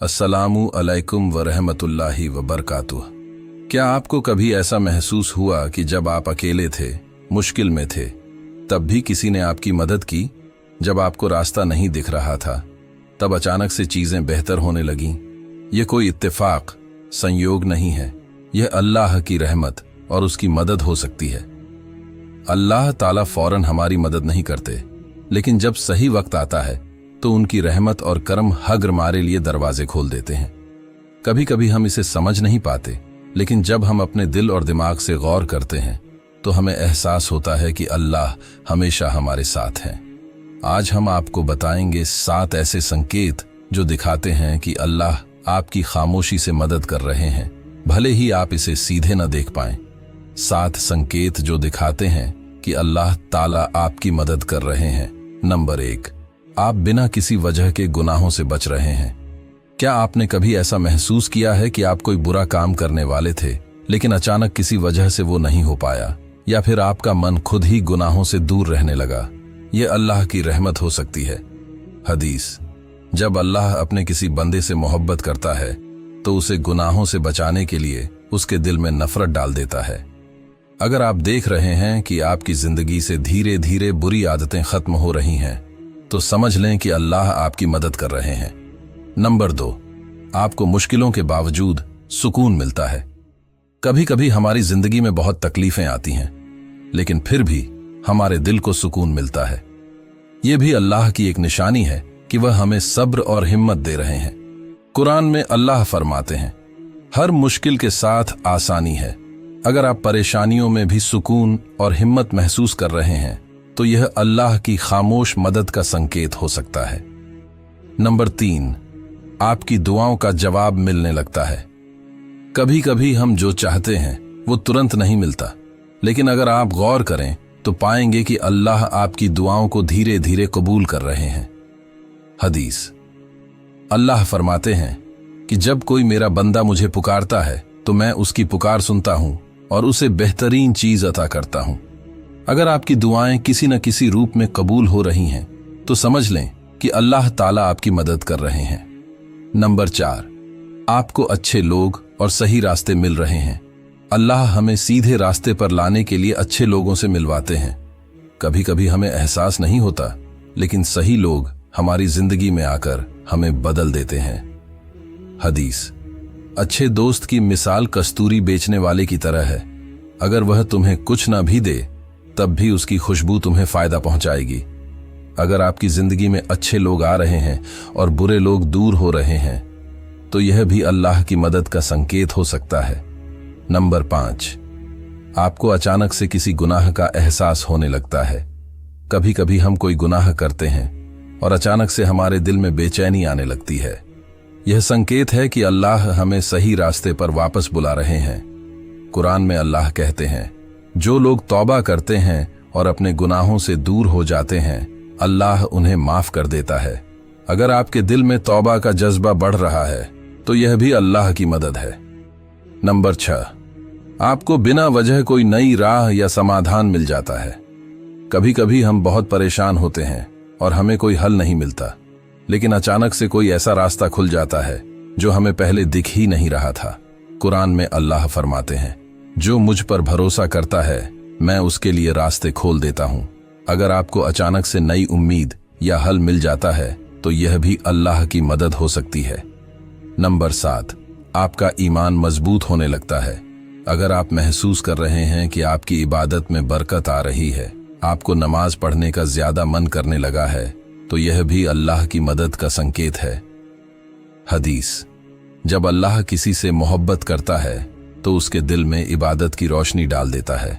अस्सलामु अलैकुम वरहमतुल्लाहि वबरकातुह। क्या आपको कभी ऐसा महसूस हुआ कि जब आप अकेले थे, मुश्किल में थे, तब भी किसी ने आपकी मदद की? जब आपको रास्ता नहीं दिख रहा था, तब अचानक से चीजें बेहतर होने लगीं? यह कोई इत्तेफाक, संयोग नहीं है, यह अल्लाह की रहमत और उसकी मदद हो सकती है। अल्लाह ताला फौरन हमारी मदद नहीं करते, लेकिन जब सही वक्त आता है तो उनकी रहमत और करम हर हमारे लिए दरवाजे खोल देते हैं। कभी कभी हम इसे समझ नहीं पाते, लेकिन जब हम अपने दिल और दिमाग से गौर करते हैं तो हमें एहसास होता है कि अल्लाह हमेशा हमारे साथ है। आज हम आपको बताएंगे 7 ऐसे संकेत जो दिखाते हैं कि अल्लाह आपकी खामोशी से मदद कर रहे हैं, भले ही आप इसे सीधे न देख पाएं। 7 संकेत जो दिखाते हैं कि अल्लाह ताला आपकी मदद कर रहे हैं। नंबर 1, आप बिना किसी वजह के गुनाहों से बच रहे हैं। क्या आपने कभी ऐसा महसूस किया है कि आप कोई बुरा काम करने वाले थे, लेकिन अचानक किसी वजह से वो नहीं हो पाया, या फिर आपका मन खुद ही गुनाहों से दूर रहने लगा? ये अल्लाह की रहमत हो सकती है। हदीस: जब अल्लाह अपने किसी बंदे से मोहब्बत करता है तो उसे गुनाहों से बचाने के लिए उसके दिल में नफरत डाल देता है। अगर आप देख रहे हैं कि आपकी जिंदगी से धीरे धीरे बुरी आदतें खत्म हो रही हैं, तो समझ लें कि अल्लाह आपकी मदद कर रहे हैं। नंबर 2, आपको मुश्किलों के बावजूद सुकून मिलता है। कभी कभी हमारी जिंदगी में बहुत तकलीफें आती हैं, लेकिन फिर भी हमारे दिल को सुकून मिलता है। यह भी अल्लाह की एक निशानी है कि वह हमें सब्र और हिम्मत दे रहे हैं। कुरान में अल्लाह फरमाते हैं, हर मुश्किल के साथ आसानी है। अगर आप परेशानियों में भी सुकून और हिम्मत महसूस कर रहे हैं तो यह अल्लाह की खामोश मदद का संकेत हो सकता है। नंबर 3, आपकी दुआओं का जवाब मिलने लगता है। कभी कभी हम जो चाहते हैं वो तुरंत नहीं मिलता, लेकिन अगर आप गौर करें तो पाएंगे कि अल्लाह आपकी दुआओं को धीरे धीरे कबूल कर रहे हैं। हदीस: अल्लाह फरमाते हैं कि जब कोई मेरा बंदा मुझे पुकारता है तो मैं उसकी पुकार सुनता हूं और उसे बेहतरीन चीज अता करता हूं। अगर आपकी दुआएं किसी न किसी रूप में कबूल हो रही हैं तो समझ लें कि अल्लाह ताला आपकी मदद कर रहे हैं। नंबर 4, आपको अच्छे लोग और सही रास्ते मिल रहे हैं। अल्लाह हमें सीधे रास्ते पर लाने के लिए अच्छे लोगों से मिलवाते हैं। कभी कभी हमें एहसास नहीं होता, लेकिन सही लोग हमारी जिंदगी में आकर हमें बदल देते हैं। हदीस: अच्छे दोस्त की मिसाल कस्तूरी बेचने वाले की तरह है। अगर वह तुम्हें कुछ ना भी दे, तब भी उसकी खुशबू तुम्हें फायदा पहुंचाएगी। अगर आपकी जिंदगी में अच्छे लोग आ रहे हैं और बुरे लोग दूर हो रहे हैं, तो यह भी अल्लाह की मदद का संकेत हो सकता है। नंबर 5, आपको अचानक से किसी गुनाह का एहसास होने लगता है। कभी कभी हम कोई गुनाह करते हैं और अचानक से हमारे दिल में बेचैनी आने लगती है। यह संकेत है कि अल्लाह हमें सही रास्ते पर वापस बुला रहे हैं। कुरान में अल्लाह कहते हैं, जो लोग तौबा करते हैं और अपने गुनाहों से दूर हो जाते हैं, अल्लाह उन्हें माफ कर देता है। अगर आपके दिल में तौबा का जज्बा बढ़ रहा है तो यह भी अल्लाह की मदद है। नंबर 6, आपको बिना वजह कोई नई राह या समाधान मिल जाता है। कभी कभी हम बहुत परेशान होते हैं और हमें कोई हल नहीं मिलता, लेकिन अचानक से कोई ऐसा रास्ता खुल जाता है जो हमें पहले दिख ही नहीं रहा था। कुरान में अल्लाह फरमाते हैं, जो मुझ पर भरोसा करता है मैं उसके लिए रास्ते खोल देता हूं। अगर आपको अचानक से नई उम्मीद या हल मिल जाता है तो यह भी अल्लाह की मदद हो सकती है। नंबर 7, आपका ईमान मजबूत होने लगता है। अगर आप महसूस कर रहे हैं कि आपकी इबादत में बरकत आ रही है, आपको नमाज पढ़ने का ज्यादा मन करने लगा है, तो यह भी अल्लाह की मदद का संकेत है। हदीस: जब अल्लाह किसी से मोहब्बत करता है तो उसके दिल में इबादत की रोशनी डाल देता है।